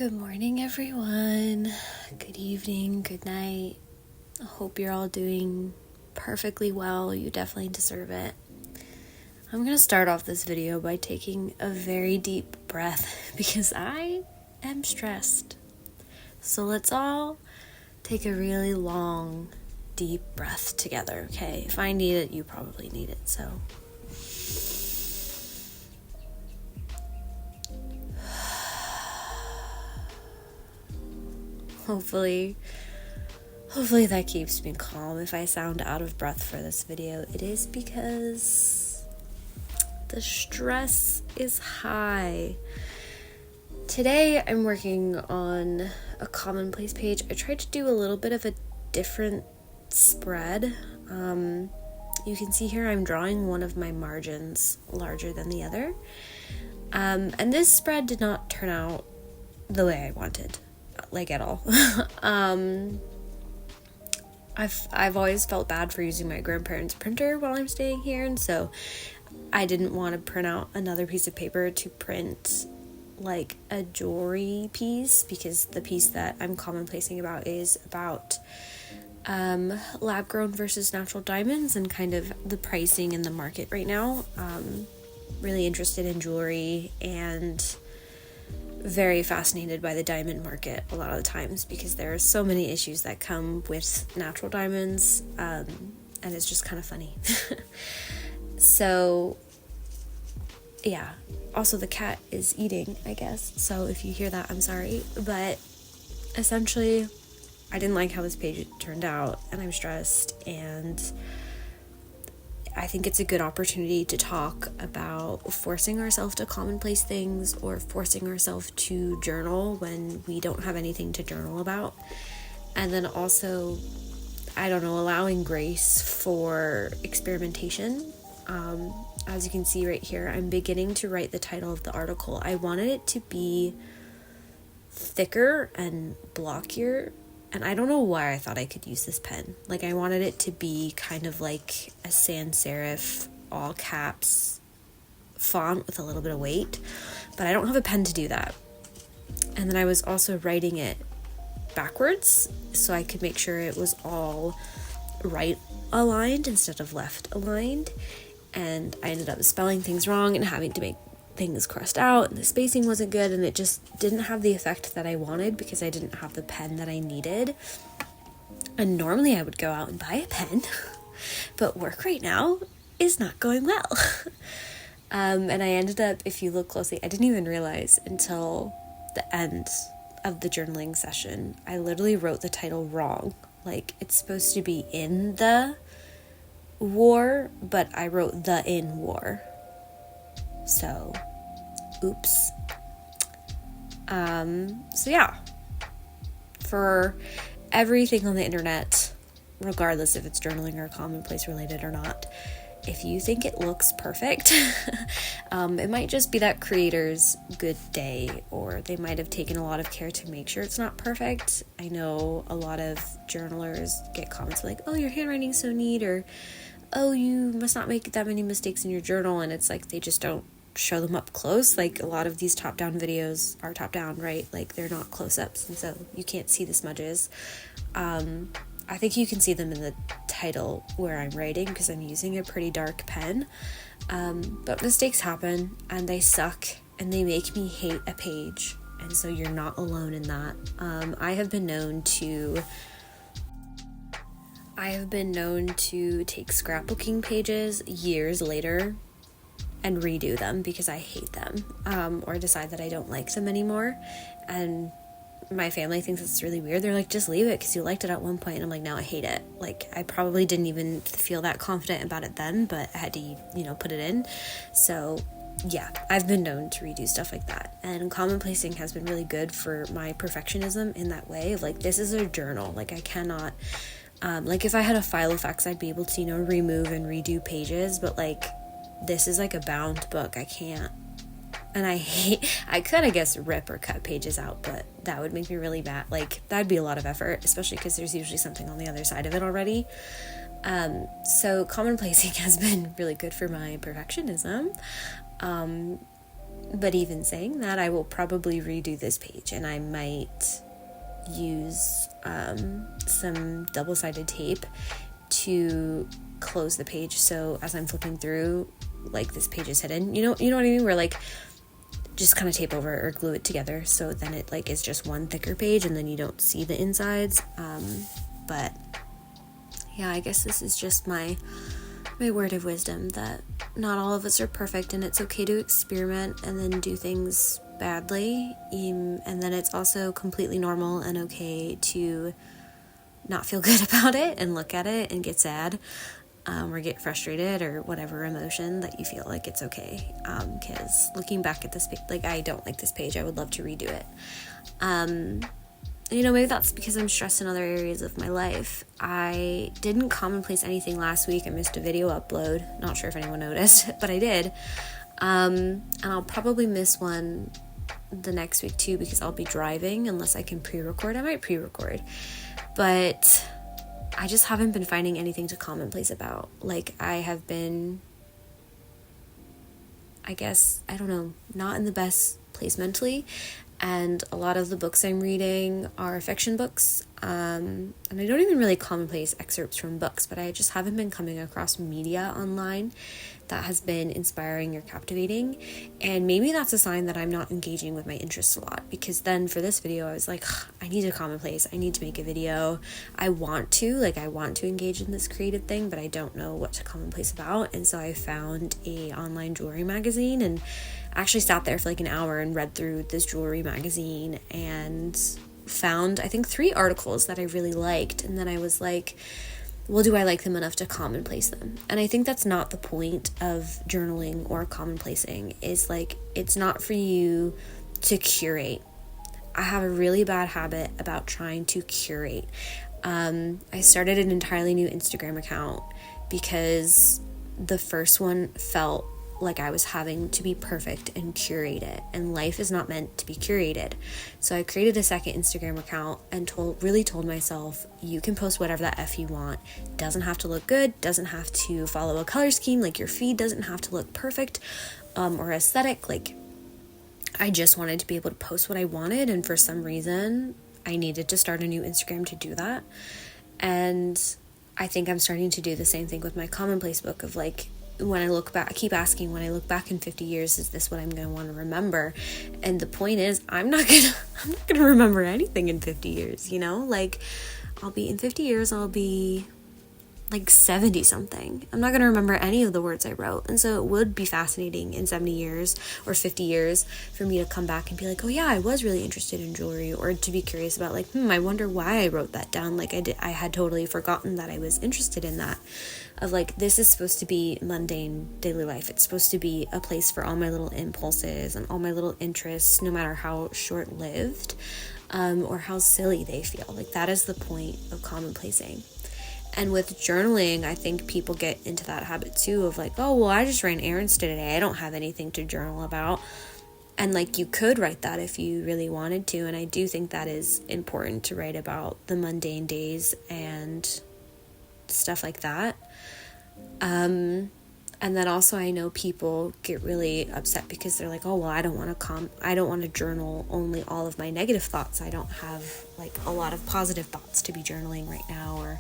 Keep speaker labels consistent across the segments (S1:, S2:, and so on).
S1: Good morning, everyone. Good evening, good night. I hope you're all doing perfectly well. You definitely deserve it. I'm going to start off this video by taking a very deep breath because I am stressed. So let's all take a really long, deep breath together, okay? If I need it, you probably need it, so... Hopefully that keeps me calm. If I sound out of breath for this video, it is because the stress is high. Today I'm working on a Commonplace page. I tried to do a little bit of a different spread. You can see here I'm drawing one of my margins larger than the other. And this spread did not turn out the way I wanted. Like at all. I've always felt bad for using my grandparents' printer while I'm staying here, and so I didn't want to print out another piece of paper to print like a jewelry piece, because the piece that I'm commonplacing about is about lab grown versus natural diamonds and kind of the pricing in the market right now. Really interested in jewelry and very fascinated by the diamond market a lot of the times because there are so many issues that come with natural diamonds, and it's just kind of funny. So yeah, also the cat is eating, I guess, so if you hear that, I'm sorry, but essentially I didn't like how this page turned out and I'm stressed, and I think it's a good opportunity to talk about forcing ourselves to commonplace things or forcing ourselves to journal when we don't have anything to journal about. And then also, allowing grace for experimentation. As you can see right here, I'm beginning to write the title of the article. I wanted it to be thicker and blockier. And I don't know why I thought I could use this pen. Like, I wanted it to be kind of like a sans serif, all caps font with a little bit of weight. But I don't have a pen to do that. And then I was also writing it backwards so I could make sure it was all right aligned instead of left aligned. And I ended up spelling things wrong and having to make things crossed out, and the spacing wasn't good, and it just didn't have the effect that I wanted because I didn't have the pen that I needed. And normally I would go out and buy a pen, but work right now is not going well. And I ended up, if you look closely, I didn't even realize until the end of the journaling session, I literally wrote the title wrong. Like, it's supposed to be in the war, but I wrote the in war. So, oops. So yeah, for everything on the internet, regardless if it's journaling or commonplace related or not, if you think it looks perfect, it might just be that creator's good day, or they might have taken a lot of care to make sure it's not perfect. I know a lot of journalers get comments like, oh, your handwriting's so neat, or oh, you must not make that many mistakes in your journal, and it's like they just don't show them up close. Like, a lot of these top-down videos are top-down, right? Like, they're not close-ups, and so you can't see the smudges. I think you can see them in the title where I'm writing because I'm using a pretty dark pen. But mistakes happen, and they suck, and they make me hate a page, and so you're not alone in that. I have been known to take scrapbooking pages years later and redo them because I hate them, or decide that I don't like them anymore. And my family thinks it's really weird. They're like, just leave it because you liked it at one point. And I'm like, no, I hate it. Like, I probably didn't even feel that confident about it then, but I had to, put it in. So yeah, I've been known to redo stuff like that. And commonplacing has been really good for my perfectionism in that way of like, this is a journal. Like, I cannot... like, if I had a file effects, I'd be able to, remove and redo pages, but like, this is like a bound book. I can't. And I could, I guess, rip or cut pages out, but that would make me really bad. Like, that'd be a lot of effort, especially because there's usually something on the other side of it already. So commonplacing has been really good for my perfectionism. But even saying that, I will probably redo this page, and I might use some double-sided tape to close the page, so as I'm flipping through, like, this page is hidden. You know what I mean? Where, like, just kind of tape over or glue it together, so then it, like, is just one thicker page, and then you don't see the insides. But yeah, I guess this is just my word of wisdom, that not all of us are perfect, and it's okay to experiment and then do things badly, and then it's also completely normal and okay to not feel good about it and look at it and get sad, or get frustrated, or whatever emotion that you feel. Like, it's okay, because looking back at this page, like, I don't like this page. I would love to redo it. Maybe that's because I'm stressed in other areas of my life. I didn't commonplace anything last week. I missed a video upload. Not sure if anyone noticed, but I did. And I'll probably miss one the next week too, because I'll be driving. Unless I can pre-record, I might pre-record. But I just haven't been finding anything to commonplace about. Like, I have been, I guess, I don't know, not in the best place mentally. And a lot of the books I'm reading are fiction books. And I don't even really commonplace excerpts from books, but I just haven't been coming across media online that has been inspiring or captivating. And maybe that's a sign that I'm not engaging with my interests a lot, because then for this video, I was like, I need to commonplace. I need to make a video. I want to engage in this creative thing, but I don't know what to commonplace about. And so I found a online jewelry magazine, and actually sat there for like an hour and read through this jewelry magazine and found, I think, 3 articles that I really liked. And then I was like, well, do I like them enough to commonplace them? And I think that's not the point of journaling or commonplacing, is like, it's not for you to curate. I have a really bad habit about trying to curate. I started an entirely new Instagram account because the first one felt like I was having to be perfect and curate it, and life is not meant to be curated. So I created a second Instagram account and really told myself, you can post whatever the F you want. Doesn't have to look good, doesn't have to follow a color scheme, like your feed doesn't have to look perfect or aesthetic. Like, I just wanted to be able to post what I wanted, and for some reason I needed to start a new Instagram to do that. And I think I'm starting to do the same thing with my Commonplace book, of like, when I look back, I keep asking, when I look back in 50 years, is this what I'm going to want to remember? And the point is, I'm not going to remember anything in 50 years, Like, in 50 years, I'll be like 70 something. I'm not going to remember any of the words I wrote. And so it would be fascinating in 70 years or 50 years for me to come back and be like, oh yeah, I was really interested in jewelry, or to be curious about like, I wonder why I wrote that down. Like, I had totally forgotten that I was interested in that. Of like, this is supposed to be mundane daily life. It's supposed to be a place for all my little impulses and all my little interests, no matter how short-lived or how silly they feel. Like, that is the point of commonplacing. And with journaling, I think people get into that habit too of like, oh, well, I just ran errands today. I don't have anything to journal about. And like, you could write that if you really wanted to. And I do think that is important to write about the mundane days and stuff like that. And then also I know people get really upset because they're like, oh, well, I don't want to journal only all of my negative thoughts. I don't have like a lot of positive thoughts to be journaling right now,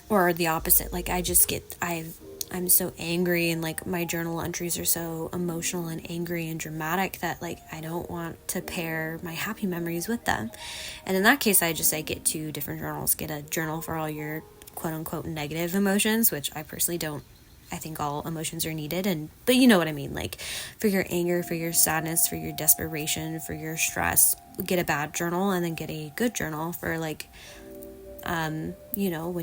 S1: or the opposite. Like, I'm so angry, and like my journal entries are so emotional and angry and dramatic that like I don't want to pair my happy memories with them. And in that case, I just say get 2 different journals. Get a journal for all your quote unquote negative emotions, which I personally don't. I think all emotions are needed, but you know what I mean, like for your anger, for your sadness, for your desperation, for your stress, get a bad journal, and then get a good journal for like when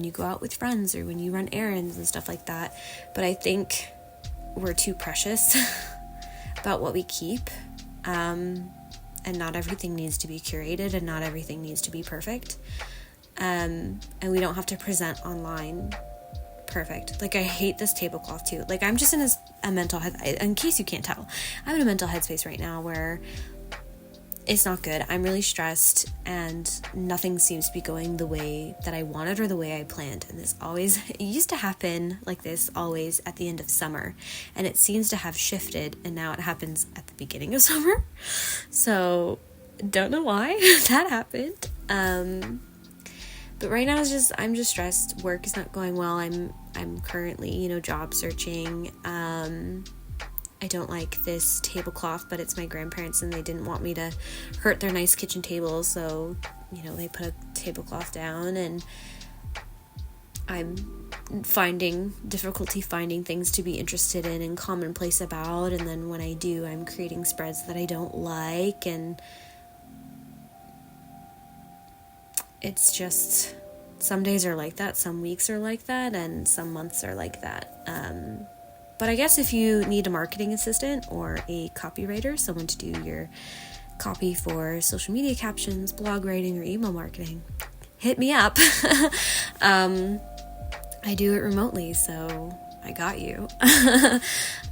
S1: you go out with friends or when you run errands and stuff like that. But I think we're too precious about what we keep, and not everything needs to be curated, and not everything needs to be perfect, and we don't have to present online perfect. Like, I hate this tablecloth too. Like, I'm just in a mental head, in case you can't tell, I'm in a mental headspace right now where it's not good. I'm really stressed and nothing seems to be going the way that I wanted or the way I planned. And it used to happen like this always at the end of summer, and it seems to have shifted, and now it happens at the beginning of summer. So don't know why that happened. But right now I'm just stressed. Work is not going well. I'm currently, job searching. I don't like this tablecloth, but it's my grandparents and they didn't want me to hurt their nice kitchen table, so, they put a tablecloth down, and I'm finding difficulty finding things to be interested in Commonplace about, and then when I do, I'm creating spreads that I don't like, and it's just, some days are like that, some weeks are like that, and some months are like that. But I guess if you need a marketing assistant or a copywriter, someone to do your copy for social media captions, blog writing, or email marketing, hit me up. I do it remotely, so I got you.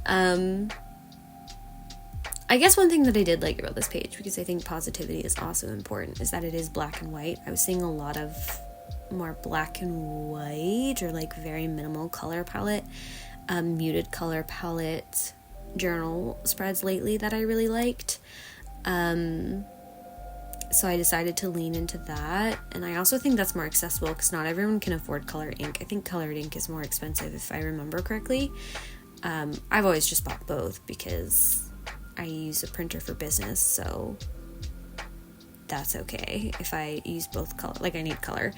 S1: I guess one thing that I did like about this page, because I think positivity is also important, is that it is black and white. I was seeing a lot of more black and white or like very minimal color palette, muted color palette journal spreads lately that I really liked. So I decided to lean into that, and I also think that's more accessible because not everyone can afford colored ink. I think colored ink is more expensive if I remember correctly. I've always just bought both because I use a printer for business, so that's okay if I use both color, like I need color.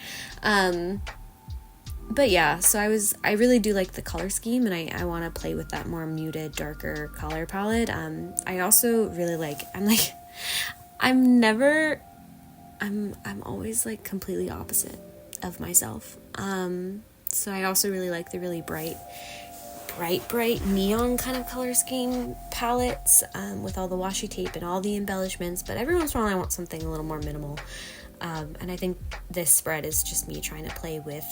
S1: But yeah, so I really do like the color scheme, and I want to play with that more muted, darker color palette. I also really like, I'm always like completely opposite of myself. So I also really like the really bright neon kind of color scheme palettes, with all the washi tape and all the embellishments, but every once in a while I want something a little more minimal. And I think this spread is just me trying to play with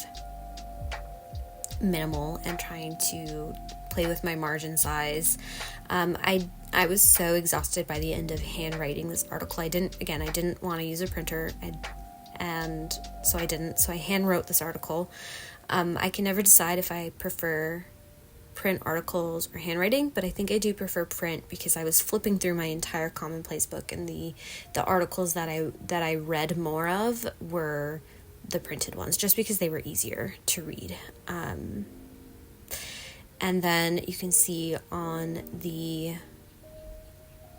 S1: minimal and trying to play with my margin size. I was so exhausted by the end of handwriting this article. I didn't want to use a printer, and so I didn't. So I hand wrote this article. I can never decide if I prefer print articles or handwriting, but I think I do prefer print because I was flipping through my entire Commonplace book, and the articles that I read more of were the printed ones, just because they were easier to read. And then you can see on the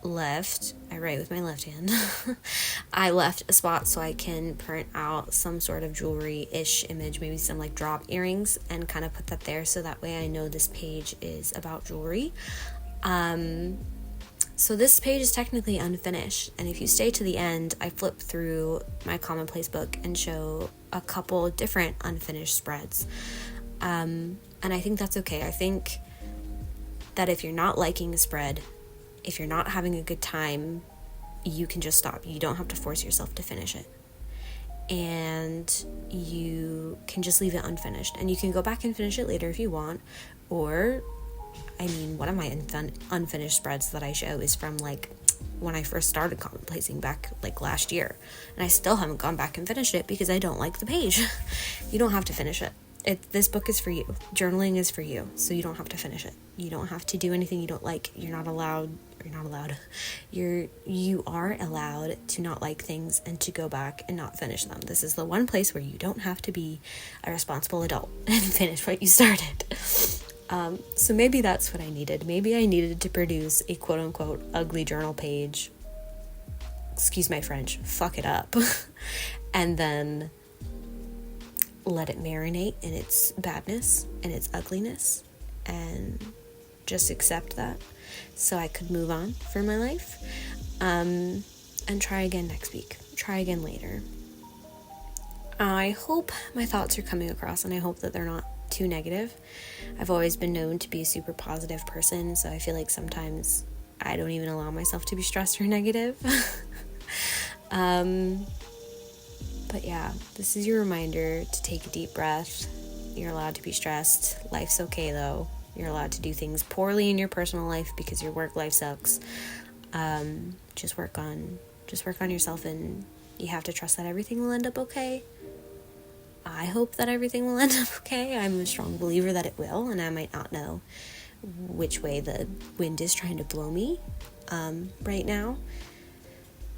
S1: left, I write with my left hand, I left a spot so I can print out some sort of jewelry-ish image, maybe some like drop earrings, and kind of put that there so that way I know this page is about jewelry. So this page is technically unfinished, and if you stay to the end, I flip through my Commonplace book and show a couple different unfinished spreads. And I think that's okay. I think that if you're not liking a spread, if you're not having a good time, you can just stop. You don't have to force yourself to finish it. And you can just leave it unfinished. And you can go back and finish it later if you want. Or, one of my unfinished spreads that I show is from like when I first started Commonplacing back like last year. And I still haven't gone back and finished it because I don't like the page. You don't have to finish it. This book is for you. Journaling is for you, so you don't have to finish it. You don't have to do anything you don't like. You are allowed to not like things and to go back and not finish them. This is the one place where you don't have to be a responsible adult and finish what you started. So maybe that's what I needed. Maybe I needed to produce a quote-unquote ugly journal page, excuse my French, fuck it up, and then let it marinate in its badness and its ugliness, and just accept that so I could move on for my life, and try again next week, try again later. I hope my thoughts are coming across, and I hope that they're not too negative. I've always been known to be a super positive person, so I feel like sometimes I don't even allow myself to be stressed or negative. But yeah, this is your reminder to take a deep breath. You're allowed to be stressed. Life's okay though. You're allowed to do things poorly in your personal life because your work life sucks. Just work on just work on yourself, and you have to trust that everything will end up okay. I hope that everything will end up okay. I'm a strong believer that it will, and I might not know which way the wind is trying to blow me right now,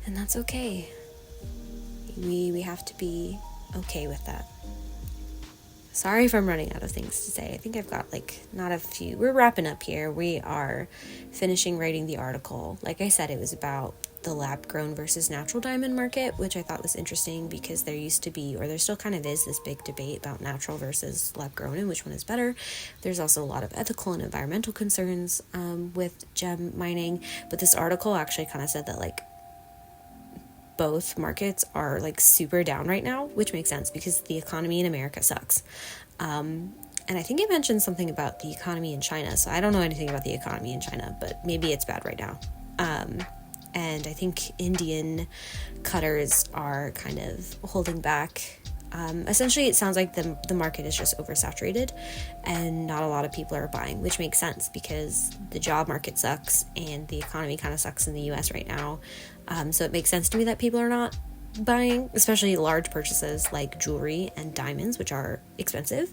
S1: and that's okay. We have to be okay with that. Sorry if I'm running out of things to say. I think I've got not a few. We're wrapping up here. We are finishing writing the article. Like I said, it was about the lab-grown versus natural diamond market, which I thought was interesting because there used to be, or there still kind of is, this big debate about natural versus lab-grown and which one is better. There's also a lot of ethical and environmental concerns with gem mining, but this article actually kind of said that both markets are super down right now, which makes sense because the economy in America sucks. And I think it mentioned something about the economy in China. So I don't know anything about the economy in China, but maybe it's bad right now. And I think Indian cutters are kind of holding back. Essentially, it sounds like the market is just oversaturated and not a lot of people are buying, which makes sense because the job market sucks and the economy kind of sucks in the US right now. So it makes sense to me that people are not buying, especially large purchases like jewelry and diamonds, which are expensive.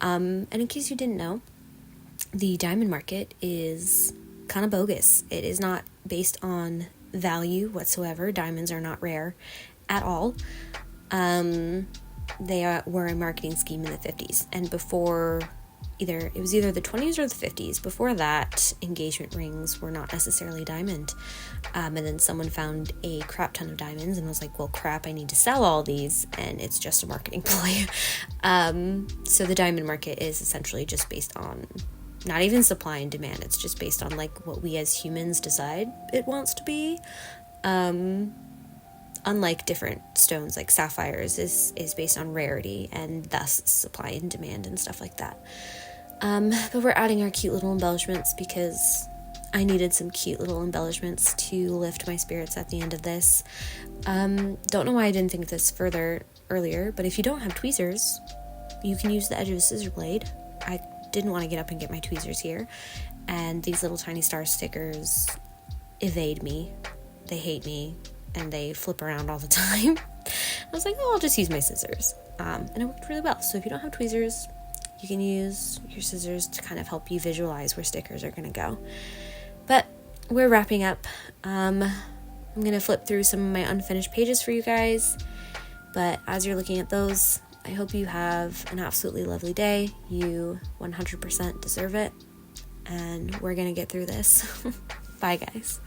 S1: And in case you didn't know, the diamond market is kind of bogus. It is not based on value whatsoever. Diamonds are not rare at all. They were a marketing scheme in the 50s, and before it was either the 20s or the 50s. Before that, engagement rings were not necessarily diamond. And then someone found a crap ton of diamonds and was like, well, crap, I need to sell all these, and it's just a marketing ploy. So the diamond market is essentially just based on not even supply and demand. It's just based on what we as humans decide it wants to be. Unlike different stones like sapphires is based on rarity and thus supply and demand and stuff like that. But we're adding our cute little embellishments because I needed some cute little embellishments to lift my spirits at the end of this. Don't know why I didn't think of this further earlier, but if you don't have tweezers, you can use the edge of a scissor blade. I didn't want to get up and get my tweezers here, and these little tiny star stickers evade me. They hate me, and they flip around all the time. I was like, oh, I'll just use my scissors. And it worked really well. So if you don't have tweezers, you can use your scissors to kind of help you visualize where stickers are going to go. But we're wrapping up. I'm going to flip through some of my unfinished pages for you guys. But as you're looking at those, I hope you have an absolutely lovely day. You 100% deserve it. And we're going to get through this. Bye, guys.